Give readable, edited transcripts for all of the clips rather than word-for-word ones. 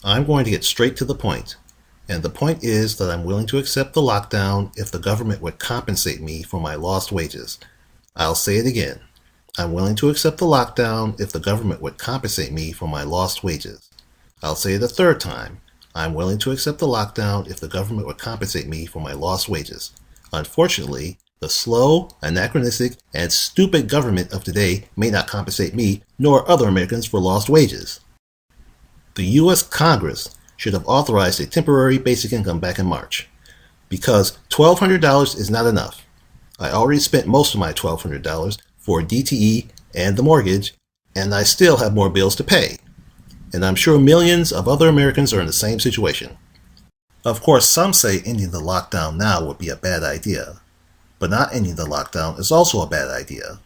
I'm going to get straight to the point. And the point is that I'm willing to accept the lockdown if the government would compensate me for my lost wages. I'll say it again. I'm willing to accept the lockdown if the government would compensate me for my lost wages. I'll say it a third time. I'm willing to accept the lockdown if the government would compensate me for my lost wages. Unfortunately, the slow, anachronistic, and stupid government of today may not compensate me nor other Americans for lost wages. The U.S. Congress should have authorized a temporary basic income back in March, because $1,200 is not enough. I already spent most of my $1,200 for DTE and the mortgage, and I still have more bills to pay. And I'm sure millions of other Americans are in the same situation. Of course, some say ending the lockdown now would be a bad idea, but not ending the lockdown is also a bad idea.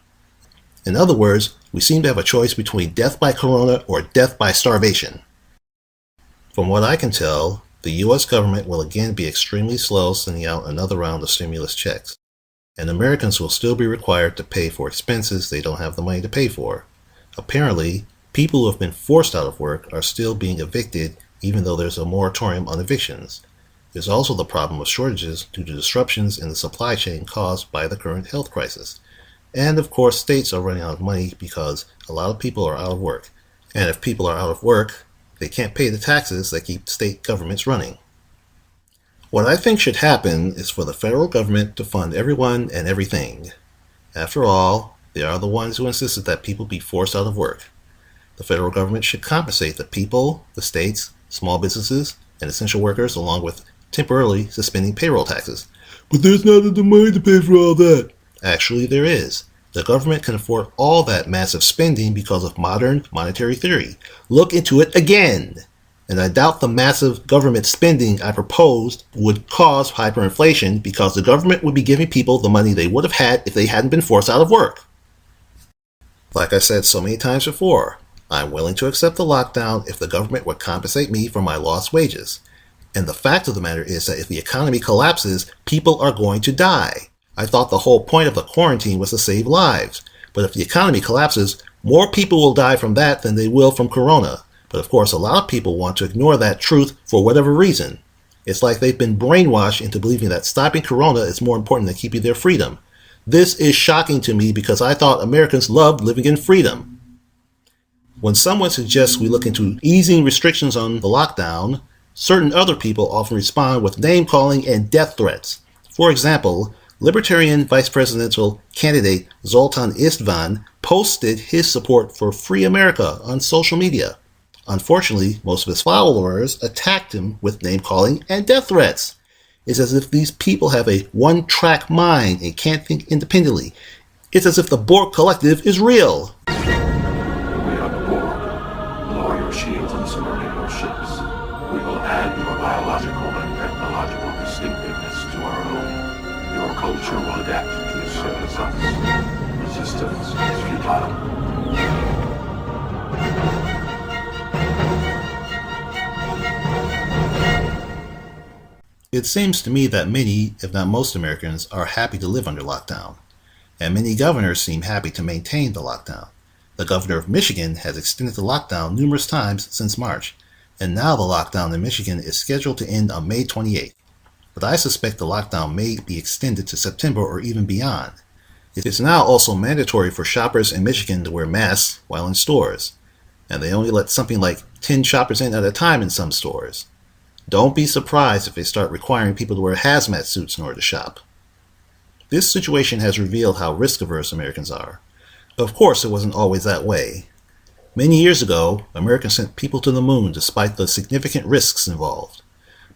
In other words, we seem to have a choice between death by corona or death by starvation. From what I can tell, the U.S. government will again be extremely slow sending out another round of stimulus checks, and Americans will still be required to pay for expenses they don't have the money to pay for. Apparently, people who have been forced out of work are still being evicted even though there's a moratorium on evictions. There's also the problem of shortages due to disruptions in the supply chain caused by the current health crisis. And of course, states are running out of money because a lot of people are out of work. And if people are out of work, they can't pay the taxes that keep state governments running. What I think should happen is for the federal government to fund everyone and everything. After all, they are the ones who insisted that people be forced out of work. The federal government should compensate the people, the states, small businesses, and essential workers along with temporarily suspending payroll taxes. But there's not enough money to pay for all that. Actually, there is. The government can afford all that massive spending because of modern monetary theory. Look into it again. And I doubt the massive government spending I proposed would cause hyperinflation because the government would be giving people the money they would have had if they hadn't been forced out of work. Like I said so many times before, I'm willing to accept the lockdown if the government would compensate me for my lost wages. And the fact of the matter is that if the economy collapses, people are going to die. I thought the whole point of the quarantine was to save lives. But if the economy collapses, more people will die from that than they will from corona. But of course, a lot of people want to ignore that truth for whatever reason. It's like they've been brainwashed into believing that stopping corona is more important than keeping their freedom. This is shocking to me because I thought Americans loved living in freedom. When someone suggests we look into easing restrictions on the lockdown, certain other people often respond with name-calling and death threats. For example, Libertarian vice presidential candidate Zoltan Istvan posted his support for Free America on social media. Unfortunately, most of his followers attacked him with name-calling and death threats. It's as if these people have a one-track mind and can't think independently. It's as if the Borg Collective is real. We are the Borg. Lower your shields and subordinate your ships. We will add your biological and technological distinctiveness to our own. Your culture will adapt to service us. Resistance is futile. It seems to me that many, if not most Americans, are happy to live under lockdown. And many governors seem happy to maintain the lockdown. The governor of Michigan has extended the lockdown numerous times since March, and now the lockdown in Michigan is scheduled to end on May 28th. But I suspect the lockdown may be extended to September or even beyond. It is now also mandatory for shoppers in Michigan to wear masks while in stores, and they only let something like 10 shoppers in at a time in some stores. Don't be surprised if they start requiring people to wear hazmat suits in order to shop. This situation has revealed how risk-averse Americans are. Of course, it wasn't always that way. Many years ago, Americans sent people to the moon despite the significant risks involved.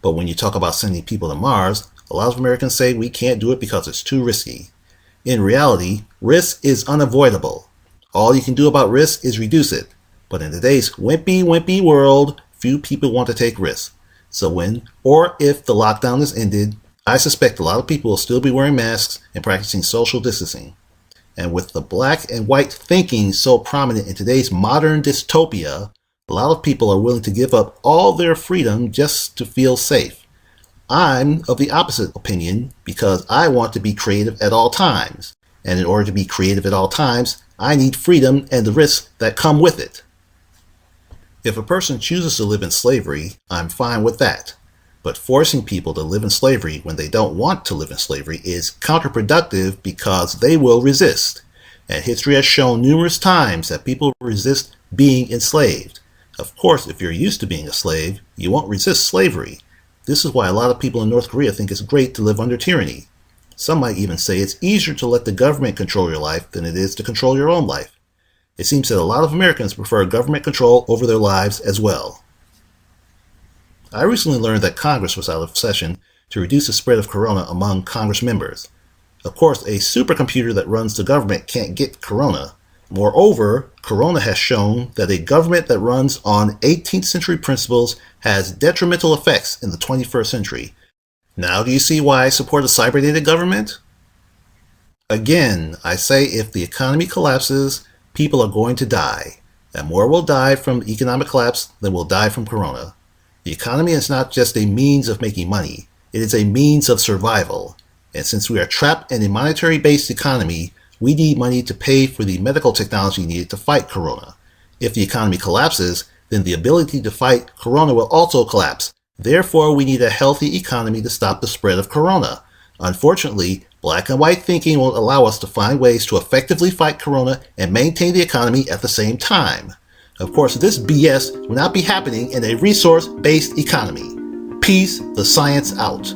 But when you talk about sending people to Mars, a lot of Americans say we can't do it because it's too risky. In reality, risk is unavoidable. All you can do about risk is reduce it. But in today's wimpy world, few people want to take risks. So when or if the lockdown is ended, I suspect a lot of people will still be wearing masks and practicing social distancing. And with the black and white thinking so prominent in today's modern dystopia, a lot of people are willing to give up all their freedom just to feel safe. I'm of the opposite opinion because I want to be creative at all times. And in order to be creative at all times, I need freedom and the risks that come with it. If a person chooses to live in slavery, I'm fine with that. But forcing people to live in slavery when they don't want to live in slavery is counterproductive because they will resist. And history has shown numerous times that people resist being enslaved. Of course, if you're used to being a slave, you won't resist slavery. This is why a lot of people in North Korea think it's great to live under tyranny. Some might even say it's easier to let the government control your life than it is to control your own life. It seems that a lot of Americans prefer government control over their lives as well. I recently learned that Congress was out of session to reduce the spread of corona among Congress members. Of course, a supercomputer that runs the government can't get corona. Moreover, corona has shown that a government that runs on 18th century principles has detrimental effects in the 21st century. Now do you see why I support a cyber-dated government? Again, I say if the economy collapses, people are going to die, and more will die from economic collapse than will die from corona. The economy is not just a means of making money, it is a means of survival. And since we are trapped in a monetary-based economy, we need money to pay for the medical technology needed to fight corona. If the economy collapses, then the ability to fight corona will also collapse. Therefore, we need a healthy economy to stop the spread of corona. Unfortunately, black and white thinking won't allow us to find ways to effectively fight corona and maintain the economy at the same time. Of course, this BS will not be happening in a resource-based economy. Peace, the science out.